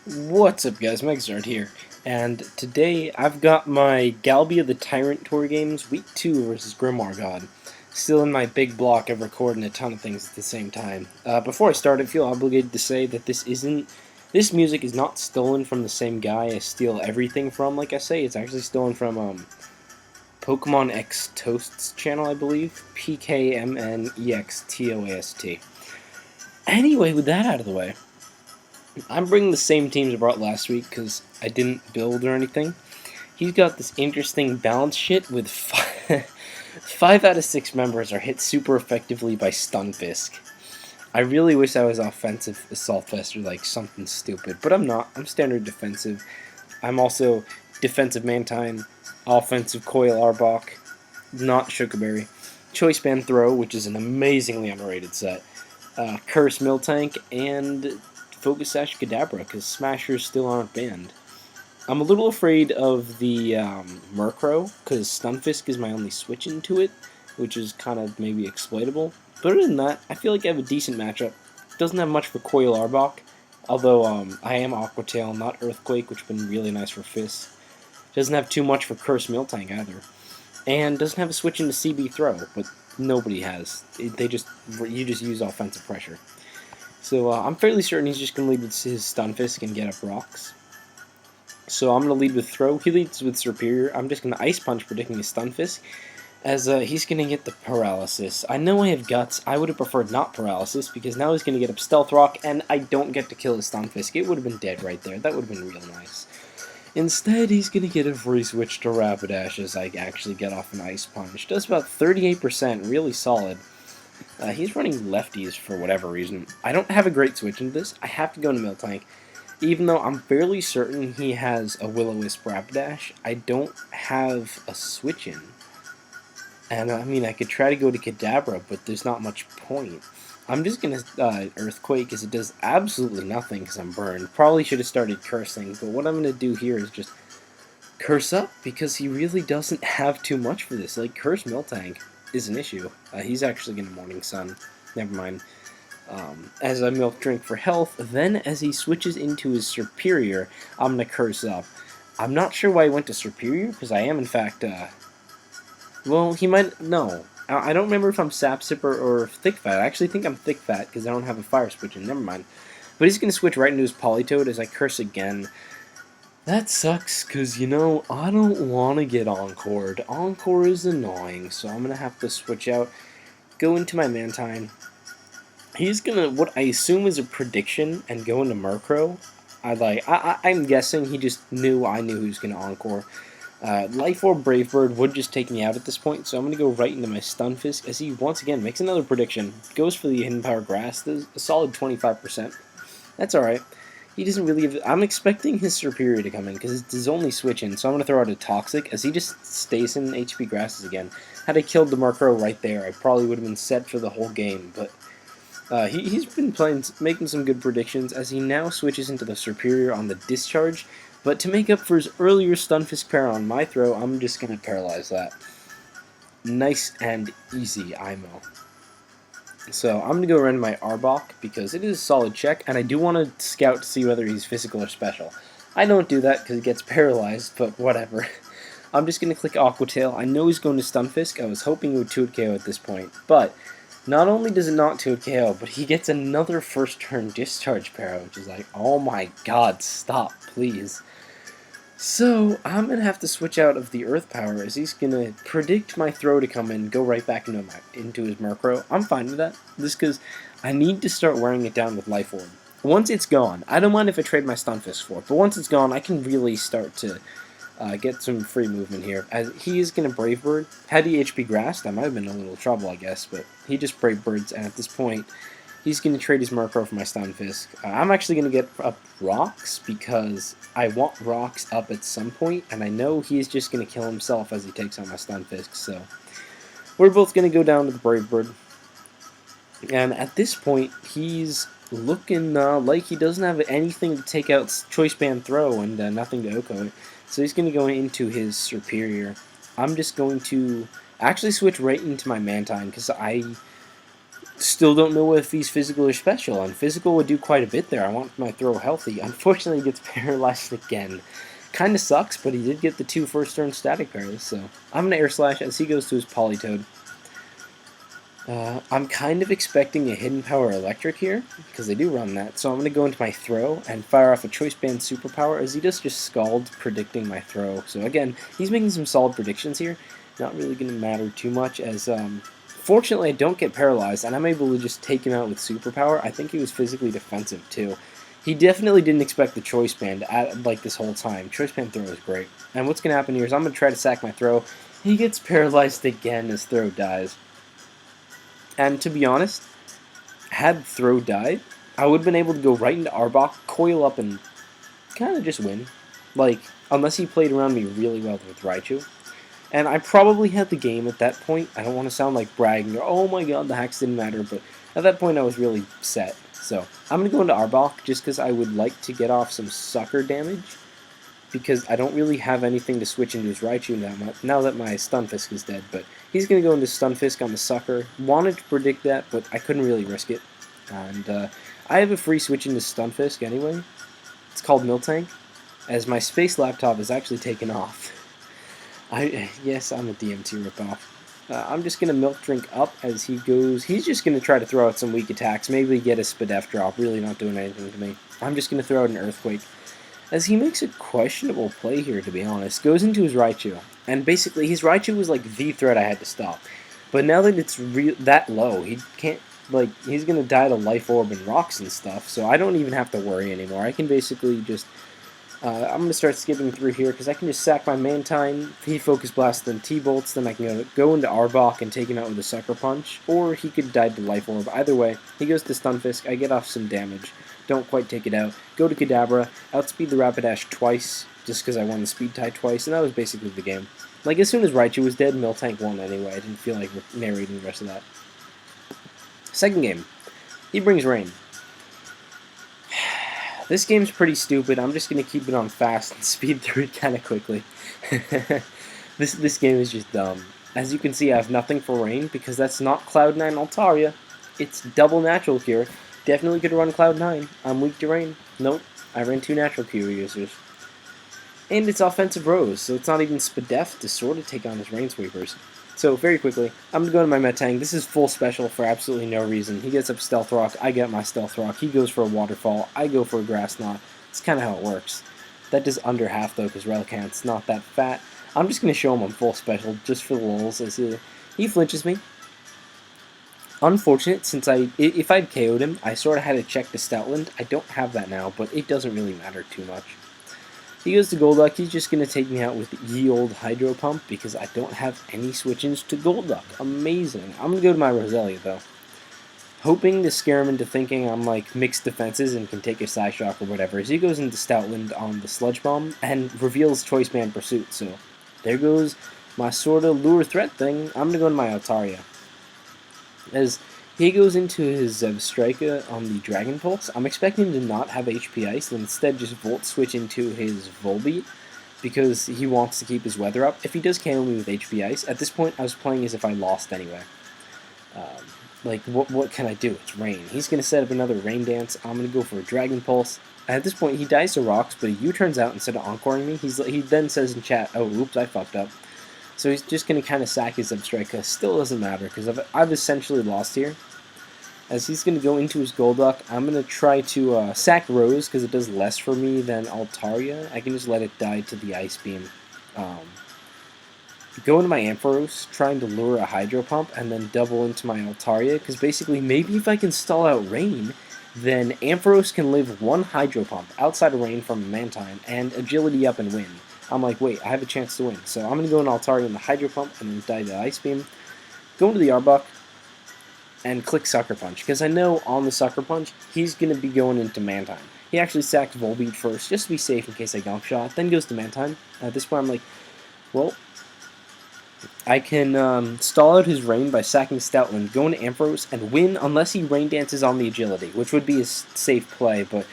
What's up guys, Megazard here, and today I've got my Galbia the Tyrant Tour Games Week 2 versus Grimoire God. Still in my big block of recording a ton of things at the same time. Before I start, I feel obligated to say that this music is not stolen from the same guy I steal everything from, like I say. It's actually stolen from Pokemon X Toast's channel, I believe. PKMNEXTOAST. Anyway, with that out of the way, I'm bringing the same teams I brought last week because I didn't build or anything. He's got this interesting balance shit with five out of 6 members are hit super effectively by Stunfisk. I really wish I was offensive Assault Vest or like something stupid, but I'm not. I'm standard defensive. I'm also defensive Mantine, offensive Coil Arbok, not Sugarberry, Choice Band Throw, which is an amazingly underrated set, Curse Miltank, and Focus Sash Kadabra, because Smashers still aren't banned. I'm a little afraid of the Murkrow, because Stunfisk is my only switch into it, which is kind of maybe exploitable. But other than that, I feel like I have a decent matchup. Doesn't have much for Coil Arbok, although I am Aqua Tail, not Earthquake, which would been really nice for Fist. Doesn't have too much for Curse Miltank either. And doesn't have a switch into CB Throw, but nobody has. You just use offensive pressure. So I'm fairly certain he's just going to lead with his Stunfisk and get up rocks. So I'm going to lead with Throw. He leads with Superior. I'm just going to Ice Punch, predicting his Stunfisk, as he's going to get the Paralysis. I know I have Guts. I would have preferred not Paralysis, because now he's going to get up Stealth Rock, and I don't get to kill his Stunfisk. It would have been dead right there. That would have been real nice. Instead, he's going to get a free switch to Rapidash as I actually get off an Ice Punch. Does about 38%, really solid. He's running lefties for whatever reason. I don't have a great switch into this. I have to go into Miltank. Even though I'm fairly certain he has a Will-O-Wisp Rapidash, I don't have a switch in. And I mean, I could try to go to Kadabra, but there's not much point. I'm just going to Earthquake, as it does absolutely nothing because I'm burned. Probably should have started cursing, but what I'm going to do here is just curse up, because he really doesn't have too much for this. Like, Curse Miltank is an issue. He's actually going to Morning Sun. Never mind. As I Milk Drink for health, then as he switches into his Superior, I'm going to curse up. I'm not sure why he went to Superior, because I am in fact, well, he might, no. I don't remember if I'm Sap Sipper or Thick Fat. I actually think I'm Thick Fat, because I don't have a Fire Switch in. Never mind. But he's going to switch right into his Politoed as I curse again. That sucks, because, you know, I don't want to get Encored. Encore is annoying, so I'm going to have to switch out, go into my Mantine. He's going to, what I assume is a prediction, and go into Murkrow. I'm guessing he just knew I knew he was going to Encore. Life Orb Brave Bird would just take me out at this point, so I'm going to go right into my Stunfisk, as he once again makes another prediction. Goes for the Hidden Power Grass, a solid 25%. That's alright. He doesn't really have, I'm expecting his Superior to come in, because it's his only switch in, so I'm going to throw out a Toxic, as he just stays in HP Grasses again. Had I killed the Murkrow right there, I probably would have been set for the whole game, but he's been making some good predictions, as he now switches into the Superior on the Discharge, but to make up for his earlier Stunfisk pair on my throw, I'm just going to paralyze that. Nice and easy, IMO. So I'm going to go run my Arbok, because it is a solid check, and I do want to scout to see whether he's physical or special. I don't do that because he gets paralyzed, but whatever. I'm just going to click Aqua Tail. I know he's going to Stunfisk. I was hoping it would 2-hit KO at this point, but not only does it not 2-hit KO, but he gets another first turn Discharge Para, which is like, oh my god, stop, please. So, I'm going to have to switch out of the Earth Power, as he's going to predict my throw to come in, go right back into his Murkrow. I'm fine with that, just because I need to start wearing it down with Life Orb. Once it's gone, I don't mind if I trade my Stunfisk for it, but once it's gone, I can really start to get some free movement here. As he is going to Brave Bird. Had he HP Grass, that might have been a little trouble, I guess, but he just Brave Birds, and at this point, he's going to trade his Murkrow for my Stunfisk. I'm actually going to get up Rocks, because I want Rocks up at some point, and I know he's just going to kill himself as he takes on my Stunfisk, so we're both going to go down to the Brave Bird. And at this point, he's looking like he doesn't have anything to take out Choice Band Throw and nothing to Oko it. So he's going to go into his Superior. I'm just going to actually switch right into my Mantine, because Still don't know if he's physical or special, and physical would do quite a bit there. I want my throw healthy. Unfortunately, he gets paralyzed again. Kind of sucks, but he did get the 2 first-turn static pairs, so I'm going to Air Slash as he goes to his Politoed. I'm kind of expecting a Hidden Power Electric here, because they do run that, so I'm going to go into my throw and fire off a Choice Band Superpower, as he does just Scald, predicting my throw. So again, he's making some solid predictions here. Not really going to matter too much, as fortunately I don't get paralyzed, and I'm able to just take him out with Superpower. I think he was physically defensive too. He definitely didn't expect the Choice Band like this whole time. Choice Band throw is great. And what's going to happen here is I'm going to try to sack my throw. He gets paralyzed again as throw dies. And to be honest, had throw died, I would have been able to go right into Arbok, coil up, and kind of just win. Like, unless he played around me really well with Raichu. And I probably had the game at that point. I don't want to sound like bragging or, oh my god, the hacks didn't matter, but at that point I was really set. So, I'm going to go into Arbok just because I would like to get off some sucker damage, because I don't really have anything to switch into his Raichu now that my Stunfisk is dead. But he's going to go into Stunfisk on the sucker. Wanted to predict that, but I couldn't really risk it. And I have a free switch into Stunfisk anyway. It's called Miltank, as my space laptop is actually taken off. Yes, I'm a DMT ripoff. I'm just going to Milk Drink up as he goes. He's just going to try to throw out some weak attacks. Maybe get a Spadef drop. Really not doing anything to me. I'm just going to throw out an Earthquake, as he makes a questionable play here, to be honest. Goes into his Raichu. And basically, his Raichu was like the threat I had to stop. But now that it's that low, he can't, like, he's going to die to Life Orb and Rocks and stuff. So I don't even have to worry anymore. I can basically just... I'm going to start skipping through here, because I can just sack my Mantine, he Focus Blast, then T-Bolts, then I can go into Arbok and take him out with a Sucker Punch, or he could die to Life Orb. Either way, he goes to Stunfisk, I get off some damage, don't quite take it out, go to Kadabra, outspeed the Rapidash twice, just because I won the Speed Tie twice, and that was basically the game. Like, as soon as Raichu was dead, Miltank won anyway. I didn't feel like narrating the rest of that. Second game, he brings Rain. This game's pretty stupid. I'm just going to keep it on fast and speed through it kind of quickly. This game is just dumb. As you can see, I have nothing for Rain, because that's not Cloud9 Altaria. It's double Natural Cure. Definitely could run Cloud9. I'm weak to Rain. Nope, I ran 2 Natural Cure users. And it's Offensive Rose, so it's not even Spadef to sort of take on his Rain Sweepers. So, very quickly, I'm going to go to my Metang. This is full special for absolutely no reason. He gets up Stealth Rock, I get my Stealth Rock. He goes for a Waterfall, I go for a Grass Knot. It's kind of how it works. That does under half, though, because Relicant's not that fat. I'm just going to show him I'm full special, just for the lulz, as he flinches me. Unfortunate, since if I'd KO'd him, I sort of had to check the Stoutland. I don't have that now, but it doesn't really matter too much. He goes to Golduck. He's just going to take me out with Ye Old Hydro Pump, because I don't have any switch-ins to Golduck. Amazing. I'm going to go to my Roselia, though. Hoping to scare him into thinking I'm like mixed defenses and can take a Psyshock or whatever. As he goes into Stoutland on the Sludge Bomb and reveals Choice Band Pursuit. So there goes my sort of lure threat thing. I'm going to go to my Altaria. As he goes into his Zebstrika on the Dragon Pulse, I'm expecting him to not have HP Ice and instead just Volt Switch into his Volbeat, because he wants to keep his weather up. If he does KO me with HP Ice, at this point I was playing as if I lost anyway. Like, what can I do? It's Rain. He's going to set up another Rain Dance. I'm going to go for a Dragon Pulse. At this point, he dies to Rocks, but he U-turns out instead of Encoring me. He then says in chat, oh, oops, I fucked up. So he's just going to kind of sack his Zebstrika. Still doesn't matter, because I've essentially lost here. As he's going to go into his Golduck, I'm going to try to sack Rose, because it does less for me than Altaria. I can just let it die to the Ice Beam. Go into my Ampharos, trying to lure a Hydro Pump, and then double into my Altaria, because basically, maybe if I can stall out Rain, then Ampharos can live one Hydro Pump outside of Rain from a Mantine, and Agility up and win. I'm like, wait, I have a chance to win. So I'm going to go in Altaria in the Hydro Pump, and then die to Ice Beam. Go into the Arbok, and click Sucker Punch, because I know on the Sucker Punch, he's going to be going into Mantine. He actually sacks Volbeat first, just to be safe in case I Gunk Shot, then goes to Mantine. At this point, I'm like, well, I can stall out his Rain by sacking Stoutland, go into Ampharos, and win unless he Rain Dances on the Agility, which would be a safe play, but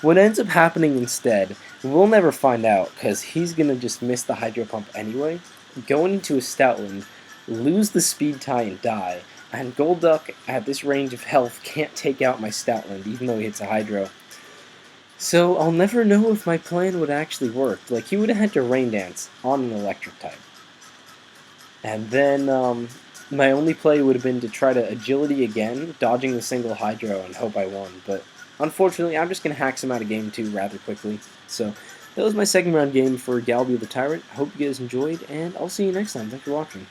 what ends up happening instead, we'll never find out, because he's going to just miss the Hydro Pump anyway, going into a Stoutland, lose the Speed Tie and die, And Golduck, at this range of health, can't take out my Stoutland, even though he hits a Hydro. So I'll never know if my plan would actually work. Like, he would have had to Rain Dance on an Electric type. And then my only play would have been to try to Agility again, dodging the single Hydro, and hope I won. But unfortunately, I'm just going to hack him out of game 2 rather quickly. So that was my second round game for Galbia the Tyrant. I hope you guys enjoyed, and I'll see you next time. Thanks for watching.